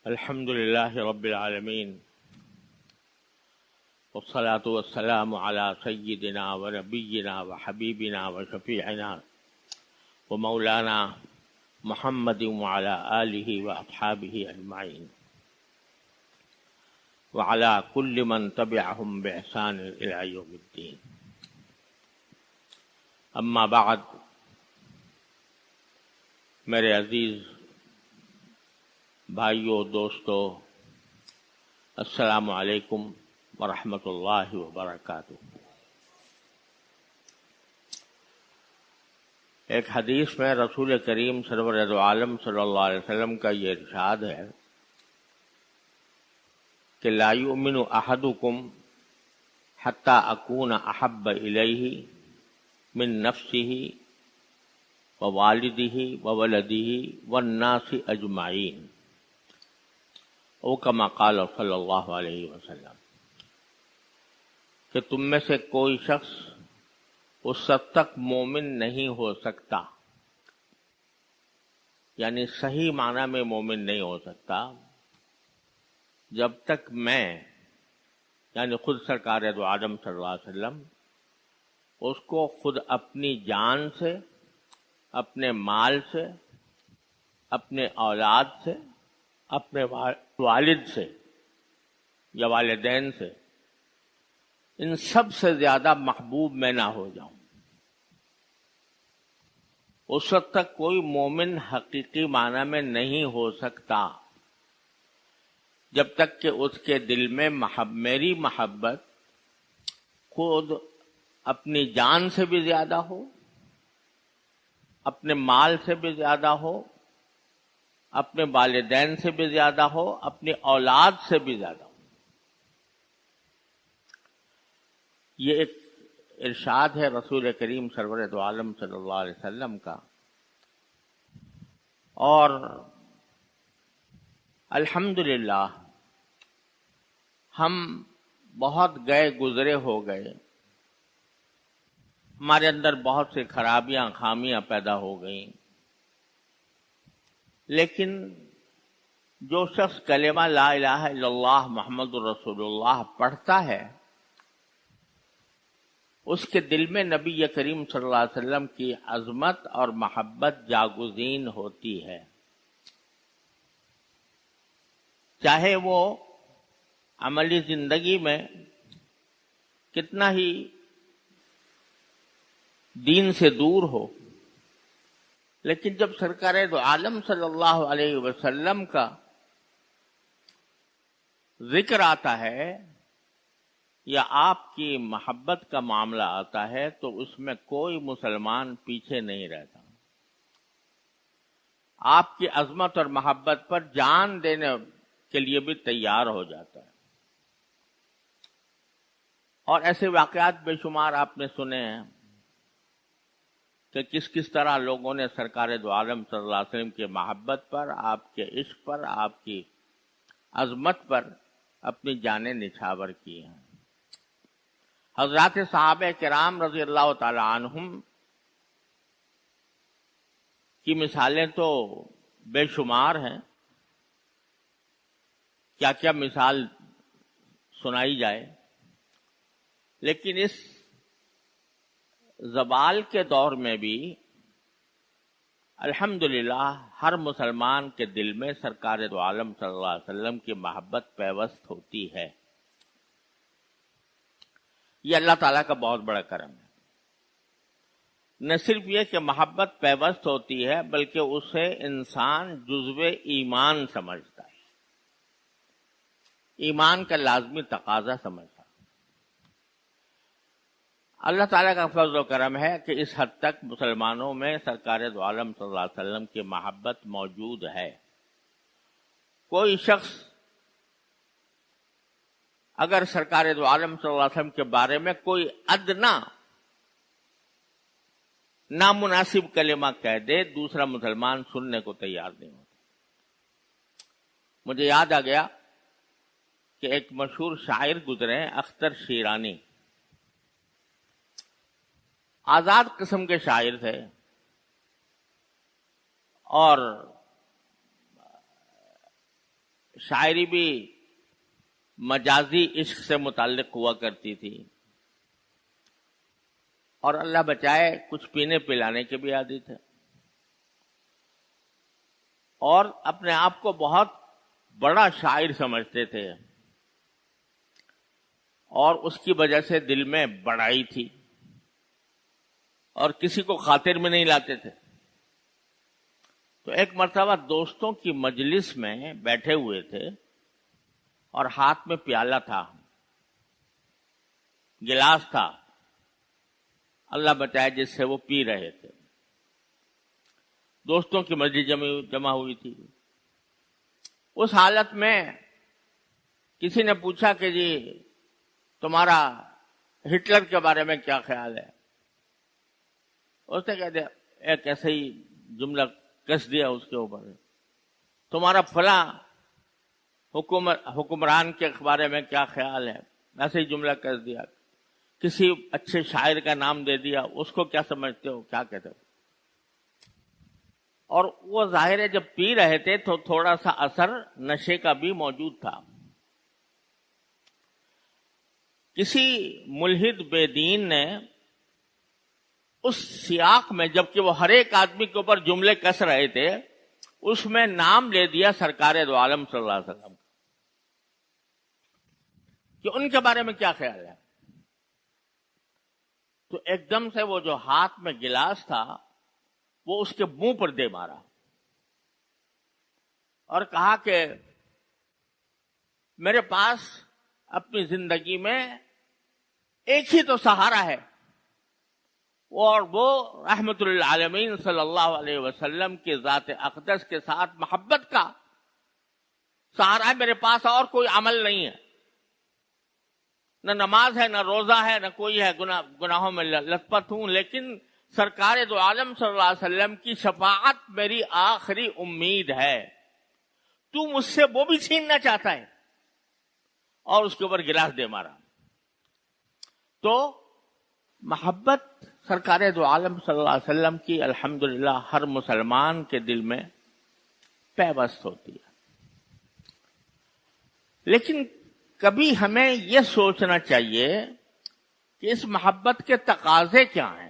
الحمد لله رب العالمين والصلاة والسلام على سيدنا ونبينا وحبيبنا وشفيعنا ومولانا محمد وعلى آله وأصحابه أجمعين وعلى كل من تبعهم بإحسان إلى يوم الدين. أما بعد، میرے عزیز بھائیوں دوستو، السلام علیکم ورحمۃ اللہ وبرکاتہ۔ ایک حدیث میں رسول کریم سرور عالم صلی اللہ علیہ وسلم کا یہ ارشاد ہے کہ لا یؤمن احدکم حتی اکون احب الیہ من نفسہ ووالدہ وولدہ والناس اجمعین، او کما قال صلی اللہ علیہ وسلم، کہ تم میں سے کوئی شخص اس حد تک مومن نہیں ہو سکتا، یعنی صحیح معنی میں مومن نہیں ہو سکتا، جب تک میں یعنی خود سرکار دو عالم صلی اللہ علیہ وسلم اس کو خود اپنی جان سے، اپنے مال سے، اپنے اولاد سے، اپنے والد سے یا والدین سے، ان سب سے زیادہ محبوب میں نہ ہو جاؤں، اس وقت تک کوئی مومن حقیقی معنی میں نہیں ہو سکتا جب تک کہ اس کے دل میں میری محبت خود اپنی جان سے بھی زیادہ ہو، اپنے مال سے بھی زیادہ ہو، اپنے والدین سے بھی زیادہ ہو، اپنی اولاد سے بھی زیادہ ہو۔ یہ ایک ارشاد ہے رسول کریم سرور دو عالم صلی اللہ علیہ وسلم کا، اور الحمدللہ ہم بہت گئے گزرے ہو گئے، ہمارے اندر بہت سی خرابیاں خامیاں پیدا ہو گئیں، لیکن جو شخص کلمہ لا الہ الا اللہ محمد الرسول اللہ پڑھتا ہے، اس کے دل میں نبی کریم صلی اللہ علیہ وسلم کی عظمت اور محبت جاگزین ہوتی ہے، چاہے وہ عملی زندگی میں کتنا ہی دین سے دور ہو، لیکن جب سرکار دو عالم صلی اللہ علیہ وسلم کا ذکر آتا ہے یا آپ کی محبت کا معاملہ آتا ہے تو اس میں کوئی مسلمان پیچھے نہیں رہتا، آپ کی عظمت اور محبت پر جان دینے کے لیے بھی تیار ہو جاتا ہے۔ اور ایسے واقعات بے شمار آپ نے سنے ہیں کہ کس طرح لوگوں نے سرکار دو عالم صلی اللہ علیہ وسلم کی محبت پر، آپ کے عشق پر، آپ کی عظمت پر اپنی جانیں نچھاور کی ہیں۔ حضرات صحابہ کرام رضی اللہ تعالی عنہم کی مثالیں تو بے شمار ہیں، کیا کیا مثال سنائی جائے، لیکن اس زوال کے دور میں بھی الحمدللہ ہر مسلمان کے دل میں سرکار دو عالم صلی اللہ علیہ وسلم کی محبت پیوست ہوتی ہے۔ یہ اللہ تعالیٰ کا بہت بڑا کرم ہے۔ نہ صرف یہ کہ محبت پیوست ہوتی ہے، بلکہ اسے انسان جزو ایمان سمجھتا ہے، ایمان کا لازمی تقاضا سمجھتا ہے۔ اللہ تعالیٰ کا فضل و کرم ہے کہ اس حد تک مسلمانوں میں سرکار دو عالم صلی اللہ علیہ وسلم کی محبت موجود ہے۔ کوئی شخص اگر سرکار دو عالم صلی اللہ علیہ وسلم کے بارے میں کوئی ادنا نامناسب کلمہ کہہ دے، دوسرا مسلمان سننے کو تیار نہیں ہوتا۔ مجھے یاد آ گیا کہ ایک مشہور شاعر گزرے ہیں، اختر شیرانی، آزاد قسم کے شاعر تھے، اور شاعری بھی مجازی عشق سے متعلق ہوا کرتی تھی، اور اللہ بچائے کچھ پینے پلانے کے بھی عادی تھے، اور اپنے آپ کو بہت بڑا شاعر سمجھتے تھے، اور اس کی وجہ سے دل میں بڑائی تھی اور کسی کو خاطر میں نہیں لاتے تھے۔ تو ایک مرتبہ دوستوں کی مجلس میں بیٹھے ہوئے تھے اور ہاتھ میں پیالہ تھا، گلاس تھا، اللہ بچائے جس سے وہ پی رہے تھے۔ دوستوں کی مجلس جمع ہوئی تھی۔ اس حالت میں کسی نے پوچھا کہ جی تمہارا ہٹلر کے بارے میں کیا خیال ہے؟ اس نے کہہ دیا، ایک ایسے ہی جملہ کس دیا اس کے اوپر، تمہارا فلاں حکمران کے بارے میں کیا خیال ہے؟ ایسے ہی جملہ کس دیا۔ کسی اچھے شاعر کا نام دے دیا، اس کو کیا سمجھتے ہو، کیا کہتے ہو؟ اور وہ ظاہر ہے جب پی رہے تھے تو تھوڑا سا اثر نشے کا بھی موجود تھا۔ کسی ملحد بے دین نے اس سیاق میں، جبکہ وہ ہر ایک آدمی کے اوپر جملے کس رہے تھے، اس میں نام لے دیا سرکار دو عالم صلی اللہ علیہ وسلم کہ ان کے بارے میں کیا خیال ہے۔ تو ایک دم سے وہ جو ہاتھ میں گلاس تھا وہ اس کے منہ پر دے مارا اور کہا کہ میرے پاس اپنی زندگی میں ایک ہی تو سہارا ہے، اور وہ رحمت للعالمین صلی اللہ علیہ وسلم کی ذات اقدس کے ساتھ محبت کا سہارا ہے۔ میرے پاس اور کوئی عمل نہیں ہے، نہ نماز ہے، نہ روزہ ہے، نہ کوئی ہے، گناہوں میں لت پت ہوں، لیکن سرکار دو عالم صلی اللہ علیہ وسلم کی شفاعت میری آخری امید ہے۔ تو مجھ سے وہ بھی چھیننا چاہتا ہے؟ اور اس کے اوپر گلاس دے مارا۔ تو محبت سرکار دو عالم صلی اللہ علیہ وسلم کی الحمدللہ ہر مسلمان کے دل میں پیوست ہوتی ہے، لیکن کبھی ہمیں یہ سوچنا چاہیے کہ اس محبت کے تقاضے کیا ہیں۔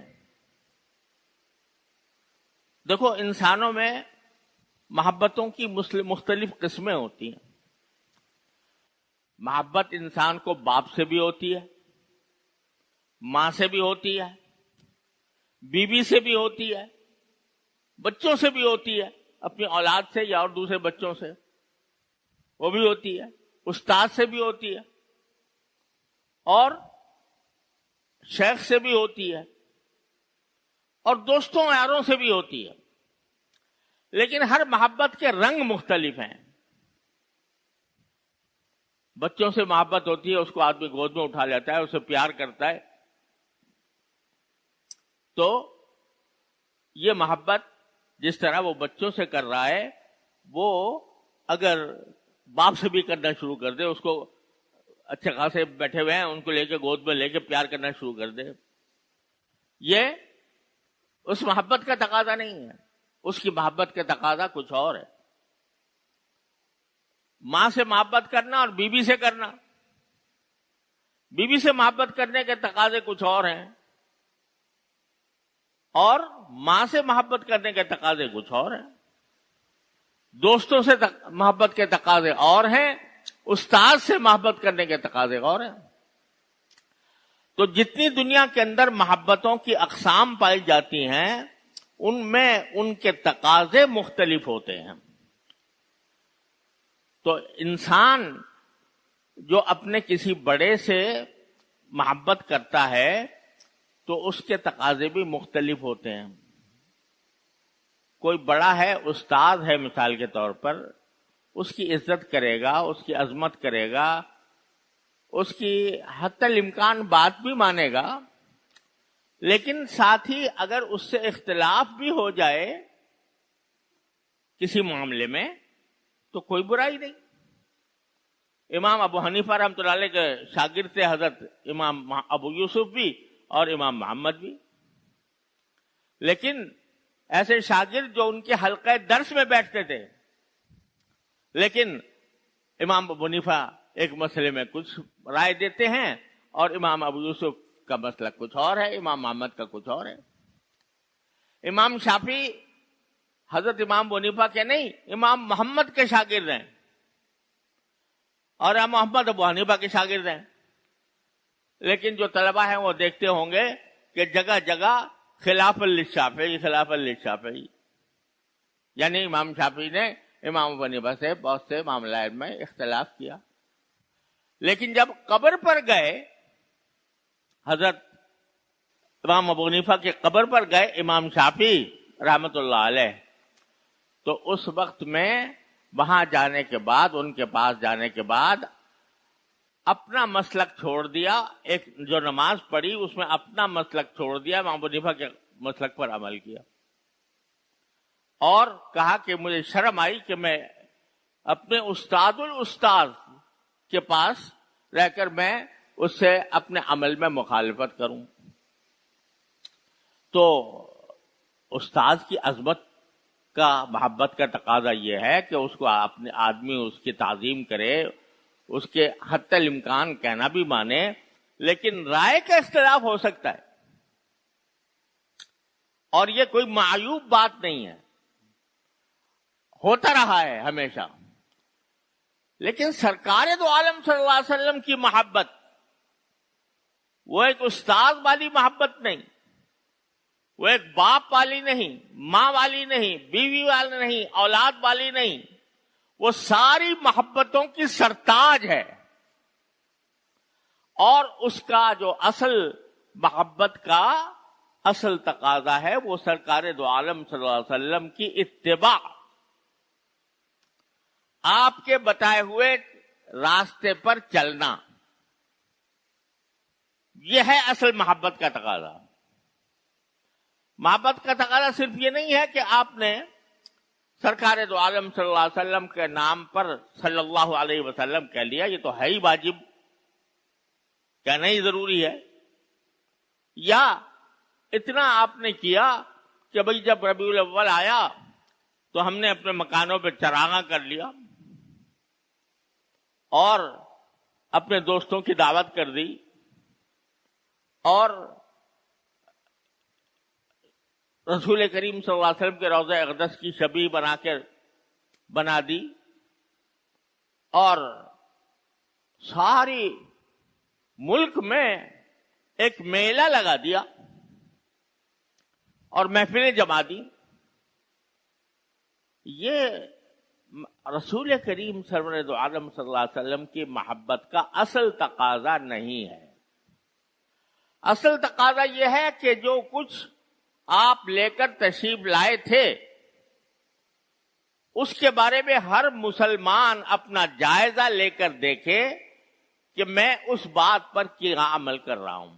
دیکھو، انسانوں میں محبتوں کی مختلف قسمیں ہوتی ہیں۔ محبت انسان کو باپ سے بھی ہوتی ہے، ماں سے بھی ہوتی ہے، بیوی سے بھی ہوتی ہے، بچوں سے بھی ہوتی ہے، اپنی اولاد سے یا اور دوسرے بچوں سے وہ بھی ہوتی ہے، استاد سے بھی ہوتی ہے، اور شیخ سے بھی ہوتی ہے، اور دوستوں یاروں سے بھی ہوتی ہے۔ لیکن ہر محبت کے رنگ مختلف ہیں۔ بچوں سے محبت ہوتی ہے، اس کو آدمی گود میں اٹھا لیتا ہے، اسے پیار کرتا ہے۔ تو یہ محبت جس طرح وہ بچوں سے کر رہا ہے، وہ اگر باپ سے بھی کرنا شروع کر دے، اس کو اچھے خاصے بیٹھے ہوئے ہیں ان کو لے کے گود میں لے کے پیار کرنا شروع کر دے، یہ اس محبت کا تقاضا نہیں ہے۔ اس کی محبت کا تقاضا کچھ اور ہے۔ ماں سے محبت کرنا اور بیوی سے کرنا، بیوی سے محبت کرنے کے تقاضے کچھ اور ہیں، اور ماں سے محبت کرنے کے تقاضے کچھ اور ہیں۔ دوستوں سے محبت کے تقاضے اور ہیں، استاد سے محبت کرنے کے تقاضے اور ہیں۔ تو جتنی دنیا کے اندر محبتوں کی اقسام پائی جاتی ہیں، ان میں ان کے تقاضے مختلف ہوتے ہیں۔ تو انسان جو اپنے کسی بڑے سے محبت کرتا ہے تو اس کے تقاضے بھی مختلف ہوتے ہیں۔ کوئی بڑا ہے، استاد ہے مثال کے طور پر، اس کی عزت کرے گا، اس کی عظمت کرے گا، اس کی حتی الامکان بات بھی مانے گا، لیکن ساتھ ہی اگر اس سے اختلاف بھی ہو جائے کسی معاملے میں تو کوئی برائی نہیں۔ امام ابو حنیفہ رحمۃ اللہ علیہ کے شاگرد تھے حضرت امام ابو یوسف بھی اور امام محمد بھی، لیکن ایسے شاگرد جو ان کے حلقہ درس میں بیٹھتے تھے، لیکن امام ابو حنیفہ ایک مسئلے میں کچھ رائے دیتے ہیں اور امام ابو یوسف کا مسئلہ کچھ اور ہے، امام احمد کا کچھ اور ہے۔ امام شافعی حضرت امام ابو حنیفہ کے نہیں، امام محمد کے شاگرد ہیں، اور امام محمد ابو حنیفہ کے شاگرد ہیں۔ لیکن جو طلبہ ہیں وہ دیکھتے ہوں گے کہ جگہ جگہ خلاف للشافعی خلاف للشافعی، یعنی امام شافعی نے امام ابو حنیفہ سے بہت سے معاملات میں اختلاف کیا۔ لیکن جب قبر پر گئے، حضرت امام ابو حنیفہ کے قبر پر گئے امام شافعی رحمت اللہ علیہ، تو اس وقت میں وہاں جانے کے بعد، ان کے پاس جانے کے بعد اپنا مسلک چھوڑ دیا، ایک جو نماز پڑھی اس میں اپنا مسلک چھوڑ دیا، امام ابو حنیفہ کے مسلک پر عمل کیا، اور کہا کہ مجھے شرم آئی کہ میں اپنے استاد الاستاذ کے پاس رہ کر میں اس سے اپنے عمل میں مخالفت کروں۔ تو استاد کی عظمت کا، محبت کا تقاضا یہ ہے کہ اس کو اپنے آدمی اس کی تعظیم کرے، اس کے حتی الامکان کہنا بھی مانے، لیکن رائے کا اختلاف ہو سکتا ہے اور یہ کوئی معیوب بات نہیں ہے، ہوتا رہا ہے ہمیشہ۔ لیکن سرکار دو عالم صلی اللہ علیہ وسلم کی محبت وہ ایک استاد والی محبت نہیں، وہ ایک باپ والی نہیں، ماں والی نہیں، بیوی والی نہیں، اولاد والی نہیں، وہ ساری محبتوں کی سرتاج ہے، اور اس کا جو اصل محبت کا اصل تقاضا ہے وہ سرکار دو عالم صلی اللہ علیہ وسلم کی اتباع، آپ کے بتائے ہوئے راستے پر چلنا، یہ ہے اصل محبت کا تقاضا۔ محبت کا تقاضا صرف یہ نہیں ہے کہ آپ نے سرکار دو عالم صلی اللہ علیہ وسلم کے نام پر صلی اللہ علیہ وسلم کہہ لیا، یہ تو ہے ہی واجب، کہنا ہی ضروری ہے، یا اتنا آپ نے کیا کہ بھئی جب ربیع الاول آیا تو ہم نے اپنے مکانوں پہ چراغاں کر لیا اور اپنے دوستوں کی دعوت کر دی اور رسول کریم صلی اللہ علیہ وسلم کے روضہ اقدس کی شبیہ بنا دی اور ساری ملک میں ایک میلہ لگا دیا اور محفلیں جما دی۔ یہ رسول کریم سرور دو عالم صلی اللہ علیہ وسلم کی محبت کا اصل تقاضا نہیں ہے۔ اصل تقاضا یہ ہے کہ جو کچھ آپ لے کر تشریف لائے تھے اس کے بارے میں ہر مسلمان اپنا جائزہ لے کر دیکھے کہ میں اس بات پر کیا عمل کر رہا ہوں۔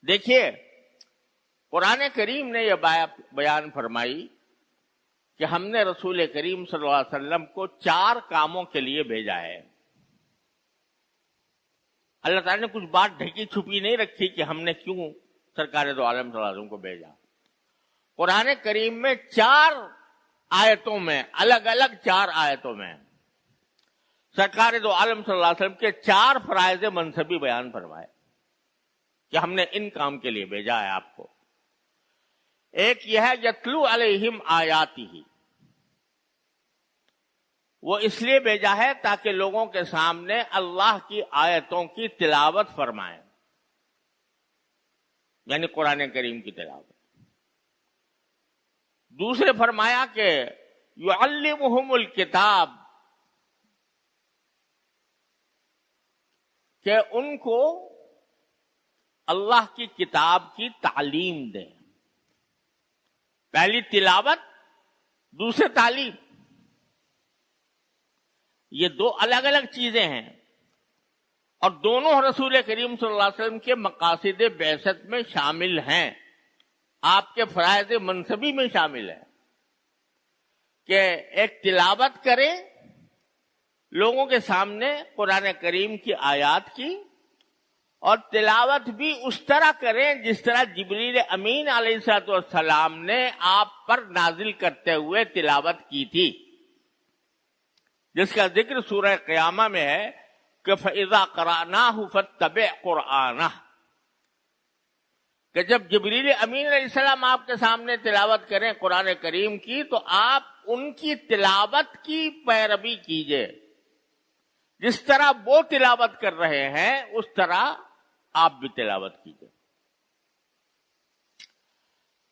دیکھیے، قرآن کریم نے یہ بیان فرمائی کہ ہم نے رسول کریم صلی اللہ علیہ وسلم کو 4 کاموں کے لیے بھیجا ہے۔ اللہ تعالیٰ نے کچھ بات ڈھکی چھپی نہیں رکھی کہ ہم نے کیوں سرکار دو عالم صلی اللہ علیہ وسلم کو بھیجا۔ قرآن کریم میں 4 آیتوں میں، الگ الگ 4 آیتوں میں سرکار دو عالم صلی اللہ علیہ وسلم کے 4 فرائض منصبی بیان فرمائے کہ ہم نے ان کام کے لیے بھیجا ہے آپ کو۔ ایک یہ ہے یتلو علیہم آیاتہ، وہ اس لیے بھیجا ہے تاکہ لوگوں کے سامنے اللہ کی آیتوں کی تلاوت فرمائیں، یعنی قرآن کریم کی تلاوت۔ دوسرے فرمایا کہ یعلمہم الکتاب، کہ ان کو اللہ کی کتاب کی تعلیم دیں، پہلی تلاوت، دوسرے تعلیم، یہ 2 الگ الگ چیزیں ہیں، اور دونوں رسول کریم صلی اللہ علیہ وسلم کے مقاصد بعثت میں شامل ہیں، آپ کے فرائض منصبی میں شامل ہے کہ ایک تلاوت کریں لوگوں کے سامنے قرآن کریم کی آیات کی، اور تلاوت بھی اس طرح کریں جس طرح جبریل امین علیہ السلام نے آپ پر نازل کرتے ہوئے تلاوت کی تھی۔ جس کا ذکر سورہ قیامہ میں ہے کہ فَإِذَا قَرَأْنَاهُ فَاتَّبِعْ قُرْآنَهُ، کہ جب جبریل امین علیہ السلام آپ کے سامنے تلاوت کریں قرآن کریم کی تو آپ ان کی تلاوت کی پیروی کیجئے، جس طرح وہ تلاوت کر رہے ہیں اس طرح آپ بھی تلاوت کیجئے۔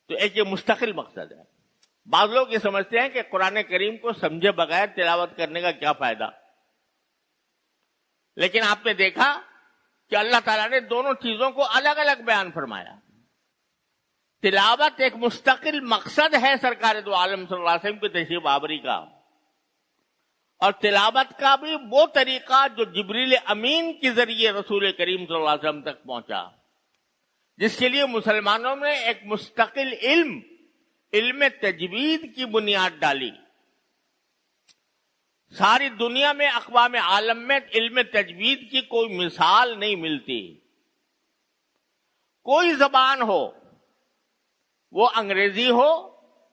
تو ایک یہ مستقل مقصد ہے۔ بعض لوگ یہ سمجھتے ہیں کہ قرآن کریم کو سمجھے بغیر تلاوت کرنے کا کیا فائدہ، لیکن آپ نے دیکھا کہ اللہ تعالیٰ نے دونوں چیزوں کو الگ الگ بیان فرمایا۔ تلاوت ایک مستقل مقصد ہے سرکار دو عالم صلی اللہ علیہ وسلم کی تشریف آوری کا، اور تلاوت کا بھی وہ طریقہ جو جبریل امین کے ذریعے رسول کریم صلی اللہ علیہ وسلم تک پہنچا، جس کے لیے مسلمانوں نے ایک مستقل علم تجوید کی بنیاد ڈالی۔ ساری دنیا میں اقوام عالم میں علم تجوید کی کوئی مثال نہیں ملتی۔ کوئی زبان ہو، وہ انگریزی ہو،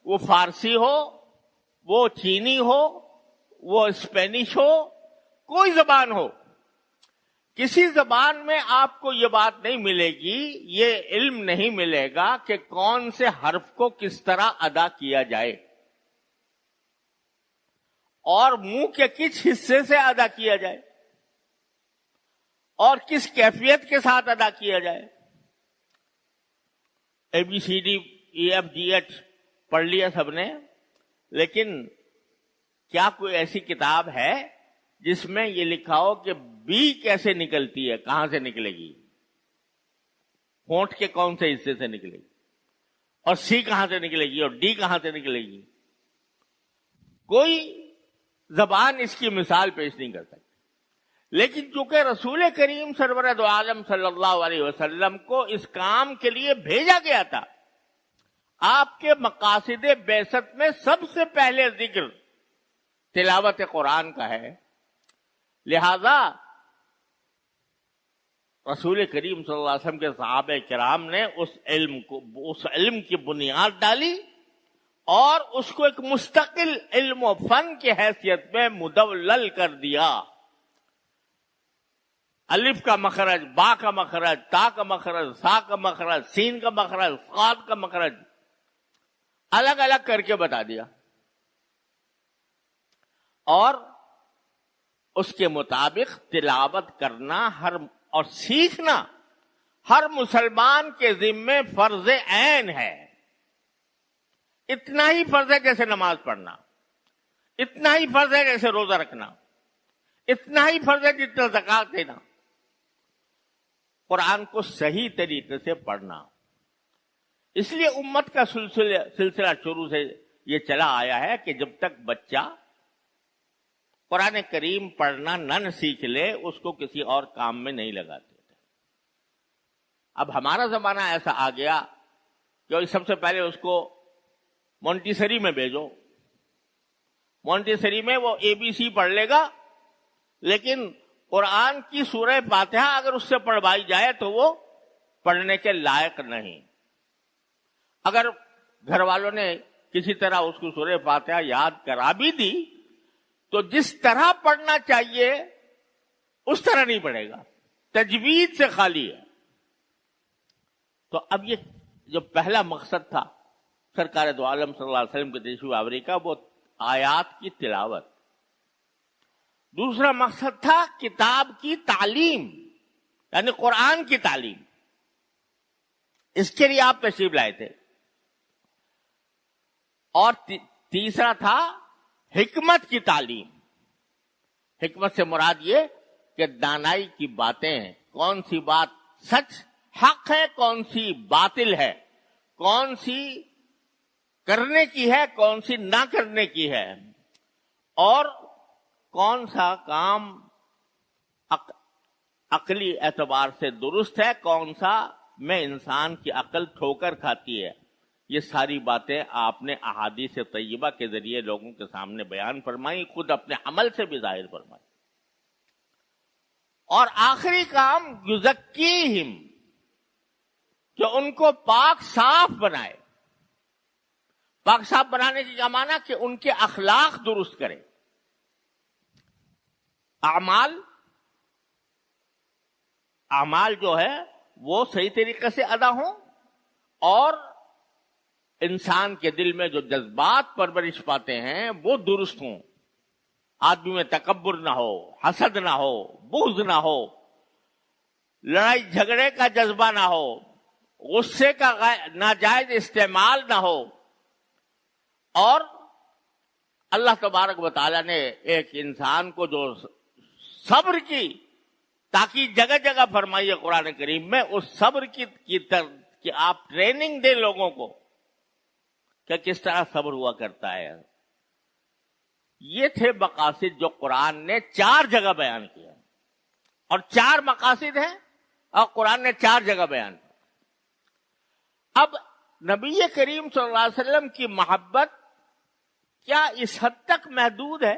وہ فارسی ہو، وہ چینی ہو، وہ اسپینش ہو، کوئی زبان ہو، کسی زبان میں آپ کو یہ بات نہیں ملے گی، یہ علم نہیں ملے گا کہ کون سے حرف کو کس طرح ادا کیا جائے اور منہ کے کس حصے سے ادا کیا جائے اور کس کیفیت کے ساتھ ادا کیا جائے۔ ABCD EFGH پڑھ لیا سب نے، لیکن کیا کوئی ایسی کتاب ہے جس میں یہ لکھا ہو کہ بی کیسے نکلتی ہے، کہاں سے نکلے گی، ہونٹ کے کون سے حصے سے نکلے گی، اور سی کہاں سے نکلے گی، اور ڈی کہاں سے نکلے گی؟ کوئی زبان اس کی مثال پیش نہیں کر سکتی۔ لیکن چونکہ رسول کریم سرور دو عالم صلی اللہ علیہ وسلم کو اس کام کے لیے بھیجا گیا تھا، آپ کے مقاصد بعثت میں سب سے پہلے ذکر تلاوت قرآن کا ہے، لہذا رسول کریم صلی اللہ علیہ وسلم کے صحابہ کرام نے اس علم کی بنیاد ڈالی اور اس کو ایک مستقل علم و فن کی حیثیت میں مدلل کر دیا۔ الف کا مخرج، با کا مخرج، تا کا مخرج، سا کا مخرج، سین کا مخرج، صاد کا مخرج الگ الگ کر کے بتا دیا، اور اس کے مطابق تلاوت کرنا اور سیکھنا ہر مسلمان کے ذمے فرض عین ہے۔ اتنا ہی فرض ہے جیسے نماز پڑھنا، اتنا ہی فرض ہے جیسے روزہ رکھنا، اتنا ہی فرض ہے جتنا زکوٰۃ دینا۔ قرآن کو صحیح طریقے سے پڑھنا، اس لیے امت کا سلسلہ شروع سے یہ چلا آیا ہے کہ جب تک بچہ قرآن کریم پڑھنا نہ سیکھ لے اس کو کسی اور کام میں نہیں لگاتے تھے۔ اب ہمارا زمانہ ایسا آ گیا کہ سب سے پہلے اس کو مونٹیسری میں بھیجو، مونٹیسری میں وہ ABC پڑھ لے گا، لیکن قرآن کی سورہ فاتحہ اگر اس سے پڑھوائی جائے تو وہ پڑھنے کے لائق نہیں۔ اگر گھر والوں نے کسی طرح اس کو سورہ فاتحہ یاد کرا بھی دی تو جس طرح پڑھنا چاہیے اس طرح نہیں پڑھے گا، تجوید سے خالی ہے۔ تو اب یہ جو پہلا مقصد تھا سرکار دو عالم صلی اللہ علیہ وسلم کے تشریف آوری کا، وہ آیات کی تلاوت۔ دوسرا مقصد تھا کتاب کی تعلیم، یعنی قرآن کی تعلیم، اس کے لیے آپ تشریف لائے تھے۔ اور تیسرا تھا حکمت کی تعلیم۔ حکمت سے مراد یہ کہ دانائی کی باتیں، کون سی بات سچ حق ہے، کون سی باطل ہے، کون سی کرنے کی ہے، کون سی نہ کرنے کی ہے، اور کون سا کام عقلی اعتبار سے درست ہے، کون سا میں انسان کی عقل ٹھوکر کھاتی ہے۔ یہ ساری باتیں آپ نے احادیث طیبہ کے ذریعے لوگوں کے سامنے بیان فرمائی، خود اپنے عمل سے بھی ظاہر فرمائی۔ اور آخری کام یزکیہم، کہ ان کو پاک صاف بنائے۔ پاک صاف بنانے کی کیا معنی کہ ان کے اخلاق درست کرے۔ اعمال جو ہے وہ صحیح طریقے سے ادا ہوں، اور انسان کے دل میں جو جذبات پرورش پاتے ہیں وہ درست ہوں. آدمی میں تکبر نہ ہو، حسد نہ ہو، بغض نہ ہو، لڑائی جھگڑے کا جذبہ نہ ہو، غصے کا ناجائز استعمال نہ ہو. اور اللہ تبارک و تعالیٰ نے ایک انسان کو جو صبر کی تاکہ جگہ جگہ فرمائی ہے قرآن کریم میں، اس صبر کی آپ ٹریننگ دیں لوگوں کو کہ کس طرح صبر ہوا کرتا ہے. یہ تھے مقاصد جو قرآن نے 4 جگہ بیان کیا، اور 4 مقاصد ہیں اور قرآن نے 4 جگہ بیان کیا. اب نبی کریم صلی اللہ علیہ وسلم کی محبت کیا اس حد تک محدود ہے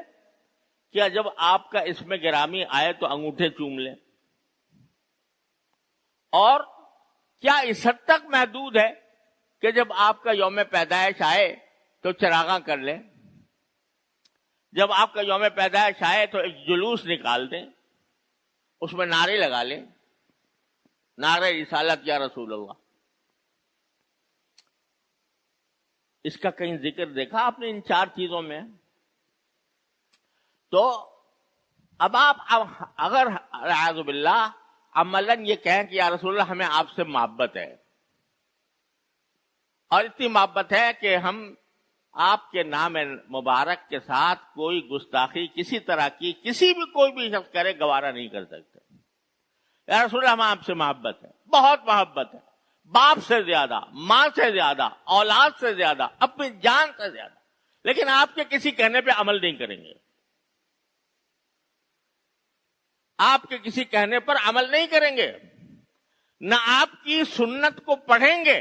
کہ جب آپ کا اس میں گرامی آئے تو انگوٹھے چوم لیں؟ اور کیا اس حد تک محدود ہے کہ جب آپ کا یوم پیدائش آئے تو چراغاں کر لیں؟ جب آپ کا یوم پیدائش آئے تو ایک جلوس نکال دیں، اس میں نعرے لگا لیں، نعرہ رسالت یا رسول اللہ. اس کا کہیں ذکر دیکھا آپ نے ان 4 چیزوں میں؟ تو اب آپ اگر اعوذ باللہ عملاً یہ کہیں کہ یا رسول اللہ ہمیں آپ سے محبت ہے، اور اتنی محبت ہے کہ ہم آپ کے نام مبارک کے ساتھ کوئی گستاخی کسی طرح کی کسی بھی کوئی بھی شخص کرے گوارا نہیں کر سکتے. یا رسول اللہ ہمیں آپ سے محبت ہے، بہت محبت ہے، باپ سے زیادہ، ماں سے زیادہ، اولاد سے زیادہ، اپنی جان سے زیادہ. لیکن آپ کے کسی کہنے پہ عمل نہیں کریں گے، آپ کے کسی کہنے پر عمل نہیں کریں گے، نہ آپ کی سنت کو پڑھیں گے،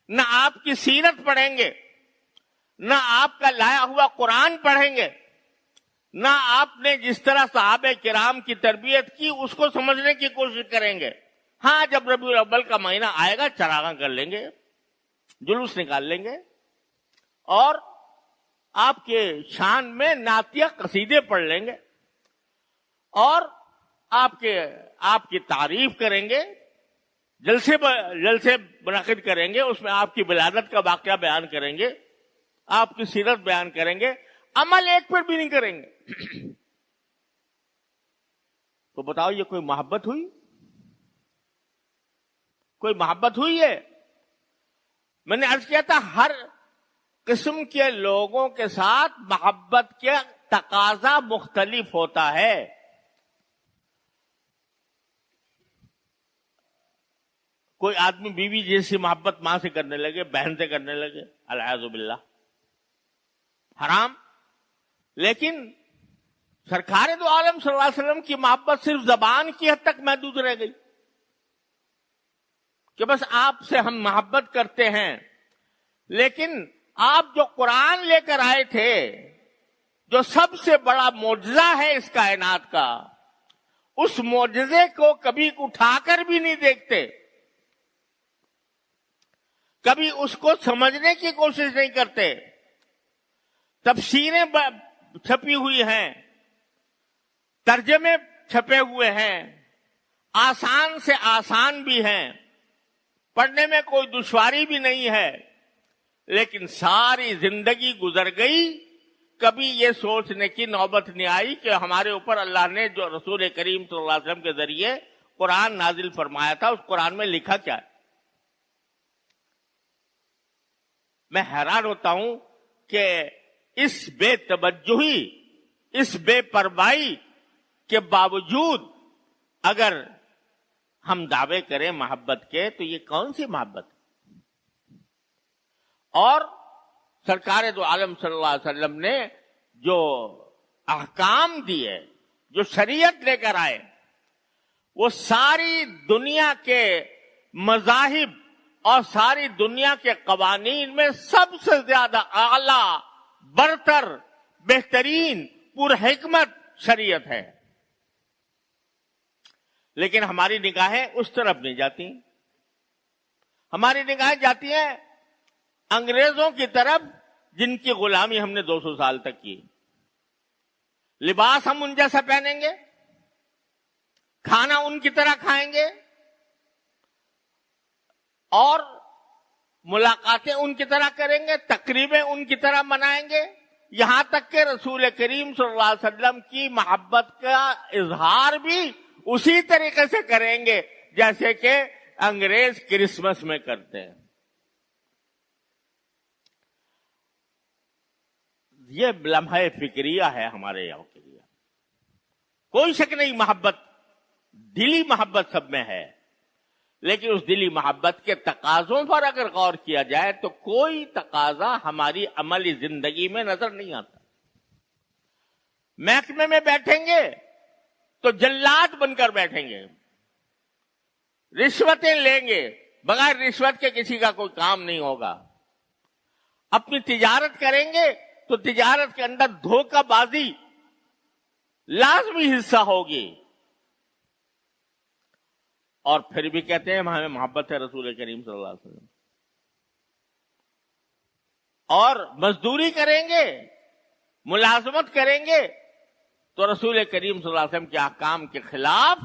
نہ آپ کی سیرت پڑھیں گے، نہ آپ کا لایا ہوا قرآن پڑھیں گے، نہ آپ نے جس طرح صحابہ کرام کی تربیت کی اس کو سمجھنے کی کوشش کریں گے. ہاں جب ربیع الاول کا مہینہ آئے گا چراغاں کر لیں گے، جلوس نکال لیں گے، اور آپ کے شان میں نعتیہ قصیدے پڑھ لیں گے، اور آپ کی تعریف کریں گے، جلسے منعقد کریں گے، اس میں آپ کی ولادت کا واقعہ بیان کریں گے، آپ کی سیرت بیان کریں گے، عمل ایک پر بھی نہیں کریں گے. تو بتاؤ یہ کوئی محبت ہوئی؟ کوئی محبت ہوئی ہے؟ میں نے عرض کیا تھا ہر قسم کے لوگوں کے ساتھ محبت کے تقاضا مختلف ہوتا ہے. کوئی آدمی بیوی جیسی محبت ماں سے کرنے لگے، بہن سے کرنے لگے، الیاذ باللہ، حرام. لیکن سرکار دو عالم صلی اللہ علیہ وسلم کی محبت صرف زبان کی حد تک محدود رہ گئی کہ بس آپ سے ہم محبت کرتے ہیں. لیکن آپ جو قرآن لے کر آئے تھے، جو سب سے بڑا معجزہ ہے اس کائنات کا، اس معجزے کو کبھی اٹھا کر بھی نہیں دیکھتے، کبھی اس کو سمجھنے کی کوشش نہیں کرتے. تفسیریں چھپی ہوئی ہیں، ترجمے چھپے ہوئے ہیں، آسان سے آسان بھی ہیں، پڑھنے میں کوئی دشواری بھی نہیں ہے، لیکن ساری زندگی گزر گئی، کبھی یہ سوچنے کی نوبت نہیں آئی کہ ہمارے اوپر اللہ نے جو رسول کریم صلی اللہ علیہ وسلم کے ذریعے قرآن نازل فرمایا تھا اس قرآن میں لکھا کیا ہے. میں حیران ہوتا ہوں کہ اس بے توجہی، اس بے پرواہی کے باوجود اگر ہم دعوے کریں محبت کے تو یہ کون سی محبت؟ اور سرکار دو عالم صلی اللہ علیہ وسلم نے جو احکام دیے، جو شریعت لے کر آئے، وہ ساری دنیا کے مذاہب اور ساری دنیا کے قوانین میں سب سے زیادہ اعلیٰ، برتر، بہترین، پر حکمت شریعت ہے. لیکن ہماری نگاہیں اس طرف نہیں جاتی، ہماری نگاہیں جاتی ہیں انگریزوں کی طرف جن کی غلامی ہم نے 200 سال تک کی. لباس ہم ان جیسا پہنیں گے، کھانا ان کی طرح کھائیں گے، اور ملاقاتیں ان کی طرح کریں گے، تقریبیں ان کی طرح منائیں گے، یہاں تک کہ رسول کریم صلی اللہ علیہ وسلم کی محبت کا اظہار بھی اسی طریقے سے کریں گے جیسے کہ انگریز کرسمس میں کرتے ہیں۔ یہ لمحہ فکریہ ہے ہمارے یہاں کے لیے، کوئی شک نہیں، محبت، دلی محبت سب میں ہے، لیکن اس دلی محبت کے تقاضوں پر اگر غور کیا جائے تو کوئی تقاضا ہماری عملی زندگی میں نظر نہیں آتا۔ محکمے میں بیٹھیں گے تو جلاد بن کر بیٹھیں گے، رشوتیں لیں گے، بغیر رشوت کے کسی کا کوئی کام نہیں ہوگا۔ اپنی تجارت کریں گے تو تجارت کے اندر دھوکہ بازی لازمی حصہ ہوگی، اور پھر بھی کہتے ہیں ہمیں محبت ہے رسول کریم صلی اللہ علیہ وسلم۔ اور مزدوری کریں گے، ملازمت کریں گے تو رسول کریم صلی اللہ علیہ وسلم کے احکام کے خلاف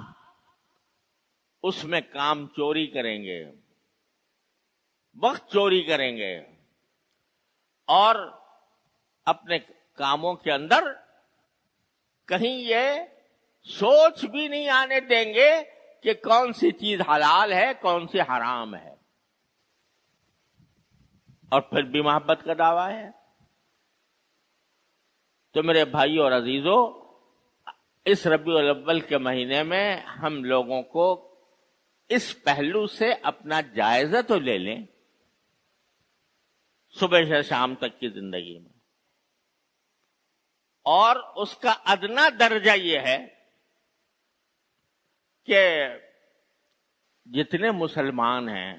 اس میں کام چوری کریں گے، وقت چوری کریں گے، اور اپنے کاموں کے اندر کہیں یہ سوچ بھی نہیں آنے دیں گے کہ کون سی چیز حلال ہے کون سی حرام ہے، اور پھر بھی محبت کا دعویٰ ہے۔ تو میرے بھائیوں اور عزیزوں، اس ربیع الاول کے مہینے میں ہم لوگوں کو اس پہلو سے اپنا جائزہ تو لے لیں صبح سے شام تک کی زندگی میں، اور اس کا ادنا درجہ یہ ہے کہ جتنے مسلمان ہیں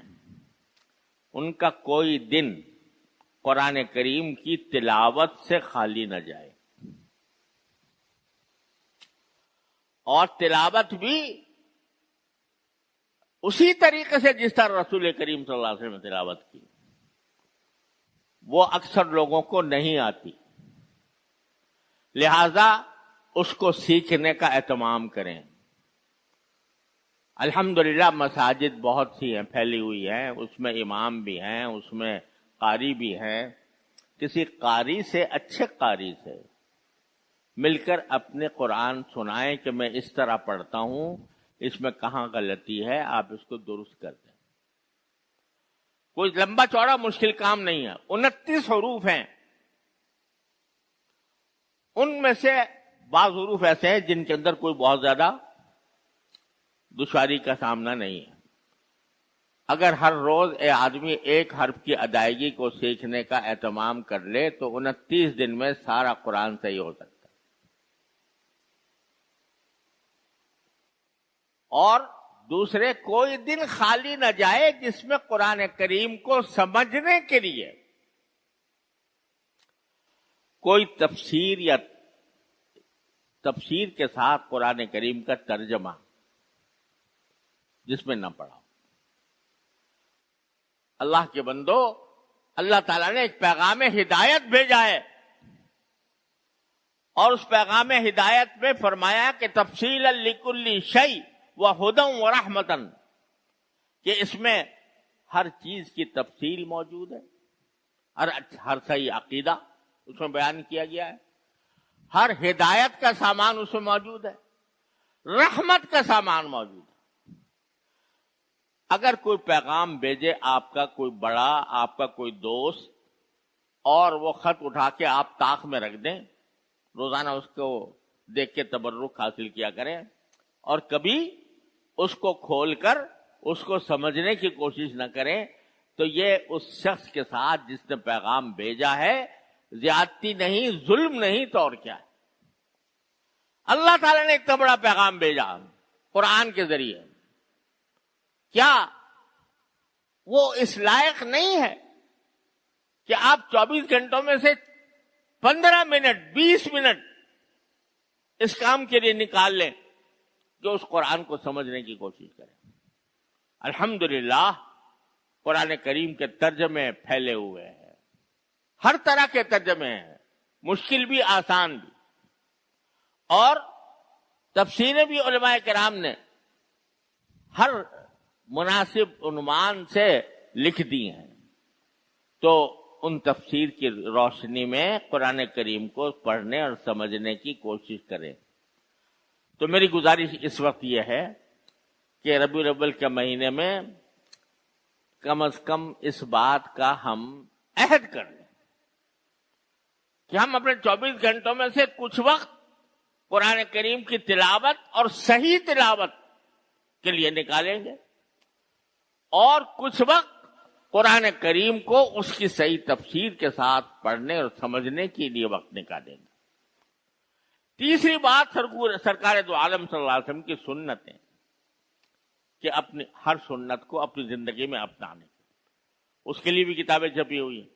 ان کا کوئی دن قرآن کریم کی تلاوت سے خالی نہ جائے، اور تلاوت بھی اسی طریقے سے جس طرح رسول کریم صلی اللہ علیہ وسلم نے تلاوت کی، وہ اکثر لوگوں کو نہیں آتی، لہذا اس کو سیکھنے کا اہتمام کریں۔ الحمدللہ مساجد بہت سی ہیں، پھیلی ہوئی ہیں، اس میں امام بھی ہیں، اس میں قاری بھی ہیں، کسی قاری سے، اچھے قاری سے مل کر اپنے قرآن سنائیں کہ میں اس طرح پڑھتا ہوں، اس میں کہاں غلطی ہے، آپ اس کو درست کر دیں۔ کوئی لمبا چوڑا مشکل کام نہیں ہے، 29 حروف ہیں، ان میں سے بعض حروف ایسے ہیں جن کے اندر کوئی بہت زیادہ دشواری کا سامنا نہیں ہے۔ اگر ہر روز آدمی ایک حرف کی ادائیگی کو سیکھنے کا اہتمام کر لے تو 29 دن میں سارا قرآن صحیح ہو سکتا ہے۔ اور دوسرے، کوئی دن خالی نہ جائے جس میں قرآن کریم کو سمجھنے کے لیے کوئی تفسیر یا تفسیر کے ساتھ قرآن کریم کا ترجمہ جس میں نہ پڑھا۔ اللہ کے بندو، اللہ تعالیٰ نے ایک پیغام ہدایت بھیجا ہے، اور اس پیغام ہدایت میں فرمایا کہ تفصیلا لکل شیء وہدی ورحمۃ، کہ اس میں ہر چیز کی تفصیل موجود ہے، ہر صحیح عقیدہ اس میں بیان کیا گیا ہے، ہر ہدایت کا سامان اس میں موجود ہے، رحمت کا سامان موجود ہے۔ اگر کوئی پیغام بھیجے آپ کا کوئی بڑا، آپ کا کوئی دوست، اور وہ خط اٹھا کے آپ طاق میں رکھ دیں، روزانہ اس کو دیکھ کے تبرک حاصل کیا کریں، اور کبھی اس کو کھول کر اس کو سمجھنے کی کوشش نہ کریں، تو یہ اس شخص کے ساتھ جس نے پیغام بھیجا ہے زیادتی نہیں، ظلم نہیں، تو اور کیا ہے۔ اللہ تعالیٰ نے ایک تو بڑا پیغام بھیجا قرآن کے ذریعے، کیا وہ اس لائق نہیں ہے کہ آپ 24 گھنٹوں میں سے 15 منٹ 20 منٹ اس کام کے لیے نکال لیں جو اس قرآن کو سمجھنے کی کوشش کریں؟ الحمدللہ قرآن کریم کے ترجمے پھیلے ہوئے ہیں، ہر طرح کے ترجمے ہیں، مشکل بھی آسان بھی، اور تفسیریں بھی علماء کرام نے ہر مناسب عنوان سے لکھ دی ہیں، تو ان تفسیر کی روشنی میں قرآن کریم کو پڑھنے اور سمجھنے کی کوشش کریں۔ تو میری گزارش اس وقت یہ ہے کہ ربیع الاول کے مہینے میں کم از کم اس بات کا ہم عہد کر لیں کہ ہم اپنے 24 گھنٹوں میں سے کچھ وقت قرآن کریم کی تلاوت اور صحیح تلاوت کے لیے نکالیں گے، اور کچھ وقت قرآن کریم کو اس کی صحیح تفسیر کے ساتھ پڑھنے اور سمجھنے کے لیے وقت نکالیں گے۔ تیسری بات سرکار دو عالم صلی اللہ علیہ وسلم کی سنت ہے کہ اپنی ہر سنت کو اپنی زندگی میں اپنانے، اس کے لیے بھی کتابیں چھپی ہوئی ہیں،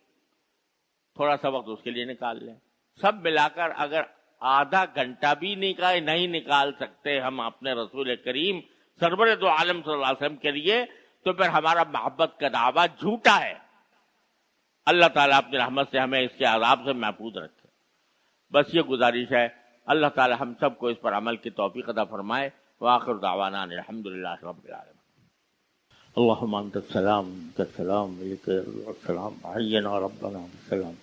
تھوڑا سا وقت اس کے لیے نکال لیں۔ سب ملا کر اگر آدھا گھنٹہ بھی نہیں نکال سکتے ہم اپنے رسول کریم سرور دو عالم صلی اللہ علیہ وسلم کے لیے، تو پھر ہمارا محبت کا دعویٰ جھوٹا ہے۔ اللہ تعالیٰ اپنی رحمت سے ہمیں اس کے عذاب سے محفوظ رکھے۔ بس یہ گزارش ہے، اللہ تعالیٰ ہم سب کو اس پر عمل کی توفیق عطا فرمائے۔ وآخر دعوانا الحمدللہ رب العالمین۔ اللہم انت السلام منک السلام علیک السلام، حینا ربنا بالسلام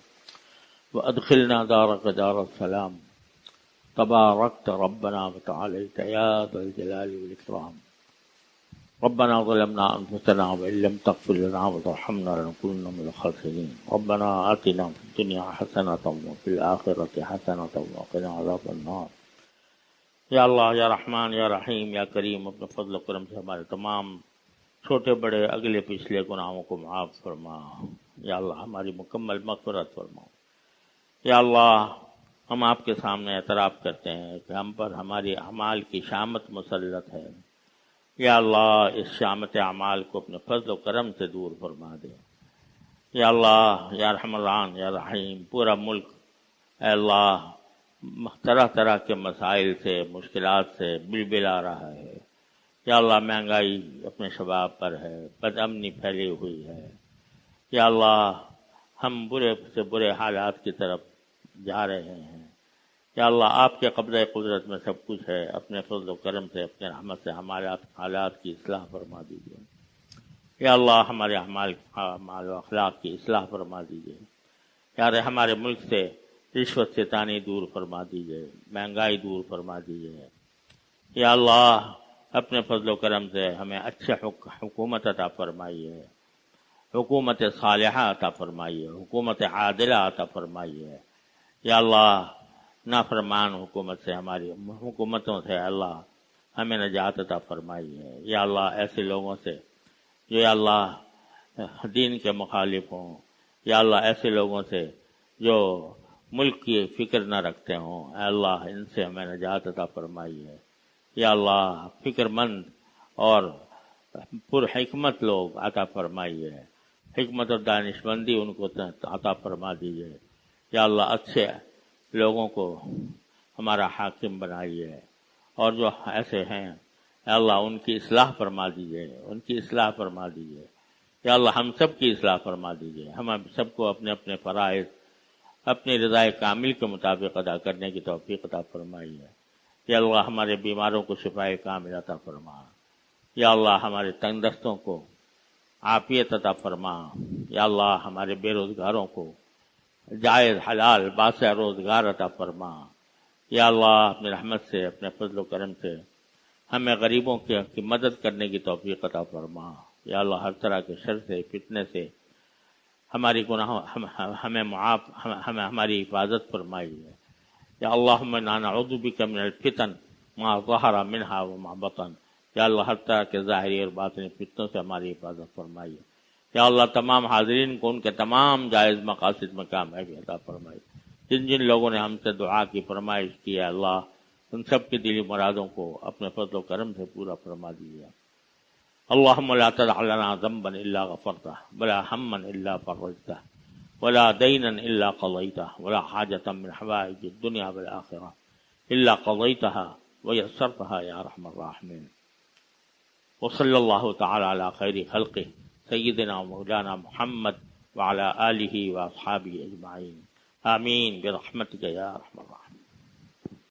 وادخلنا دارک دار السلام، تبارکت ربنا وتعالیت یا ذا الجلال والاکرام۔ ربنا ظلمنا انفسنا وان لم تغفر لنا وترحمنا لنكونن من الخاسرين، ربنا آتنا في الدنيا حسنة وفي الآخرة حسنة وقنا عذاب النار۔ یا اللہ، یا رحمان، یا رحیم، یا کریم، اپنے فضل و کرم سے ہمارے تمام چھوٹے بڑے اگلے پچھلے گناہوں کو معاف فرما۔ یا اللہ، ہماری مکمل مغفرت فرما۔ یا اللہ، ہم آپ کے سامنے اعتراف کرتے ہیں کہ ہم پر ہماری اعمال کی شامت مسلط ہے۔ یا اللہ، اس شامت اعمال کو اپنے فضل و کرم سے دور فرما دے۔ یا اللہ، یا رحمان، یا رحیم، پورا ملک اے اللہ طرح طرح کے مسائل سے، مشکلات سے بلبلا رہا ہے۔ یا اللہ، مہنگائی اپنے شباب پر ہے، بد امنی پھیلی ہوئی ہے۔ یا اللہ، ہم برے سے برے حالات کی طرف جا رہے ہیں۔ یا اللہ، آپ کے قبضۂ قدرت میں سب کچھ ہے، اپنے فضل و کرم سے، اپنے رحمت سے ہمارے حالات کی اصلاح فرما دیجیے۔ یا اللہ، ہمارے اعمال و اخلاق کی اصلاح فرما دیجیے۔ یا رے، ہمارے ملک سے رشوت ستانی دور فرما دیجیے، مہنگائی دور فرما دیجیے۔ یا اللہ، اپنے فضل و کرم سے ہمیں اچھے حکومت عطا فرمائیے، حکومت صالحہ عطا فرمائیے، حکومت عادلہ عطا فرمائیے۔ یا اللہ، نافرمان حکومت سے، ہماری حکومتوں سے اللہ ہمیں نجات عطا فرمائیے۔ یا اللہ، ایسے لوگوں سے جو یا اللہ دین کے مخالف ہوں، یا اللہ ایسے لوگوں سے جو ملک کی فکر نہ رکھتے ہوں، اے اللہ ان سے ہمیں نجات عطا فرمائیے۔ یا اللہ، فکر مند اور پر حکمت لوگ عطا فرمائیے، حکمت اور دانشمندی ان کو عطا فرما دیجیے۔ یا اللہ، اچھے لوگوں کو ہمارا حاکم بنائیے، اور جو ایسے ہیں اے اللہ ان کی اصلاح فرما دیجیے، ان کی اصلاح فرما دیجیے۔ یا اللہ، ہم سب کی اصلاح فرما دیجیے، ہم سب کو اپنے اپنے فرائض اپنی رضائے کامل کے مطابق ادا کرنے کی توفیق عطا فرمائیے۔ یا اللہ، ہمارے بیماروں کو شفائے کامل عطا فرما۔ یا اللہ، ہمارے تندرستوں کو عافیت عطا فرما۔ یا اللہ، ہمارے بے روزگاروں کو جائز حلال باسع روزگار عطا فرما۔ یا اللہ، اپنی رحمت سے، اپنے فضل و کرم سے ہمیں غریبوں کی مدد کرنے کی توفیق عطا فرما۔ یا اللہ، ہر طرح کے شر سے، فتنے سے ہماری گناہوں ہمیں ہماری حفاظت فرمائیے۔ یا اللہم انا نعوذ بک من الفتن ما ظہر منہا وما بطن۔ یا اللہ، ہر طرح کے ظاہری اور باطنی فتنوں سے ہماری حفاظت فرمائیے۔ یا اللہ، تمام حاضرین کو ان کے تمام جائز مقاصد میں کامیابی عطا فرمائیے۔ جن جن لوگوں نے ہم سے دعا کی فرمائش کی ہے اللہ، ان سب کی دلی مرادوں کو اپنے فضل و کرم سے پورا فرما دیجیے۔ اللہم لا تدع لنا ذنبا الا غفرتہ، ولا ہما الا فرجتہ، ولا دینا الا قضیتہ، ولا حاجة من حوائج الدنیا والآخرہ الا قضیتہا ویسرتہا یا ارحم الراحمین۔ وصلی اللہ تعالی علی خیر خلقہ سیدنا مولانا محمد وعلی آلہ واصحابہ اجمعین، آمین برحمتک یا ارحم الراحمین۔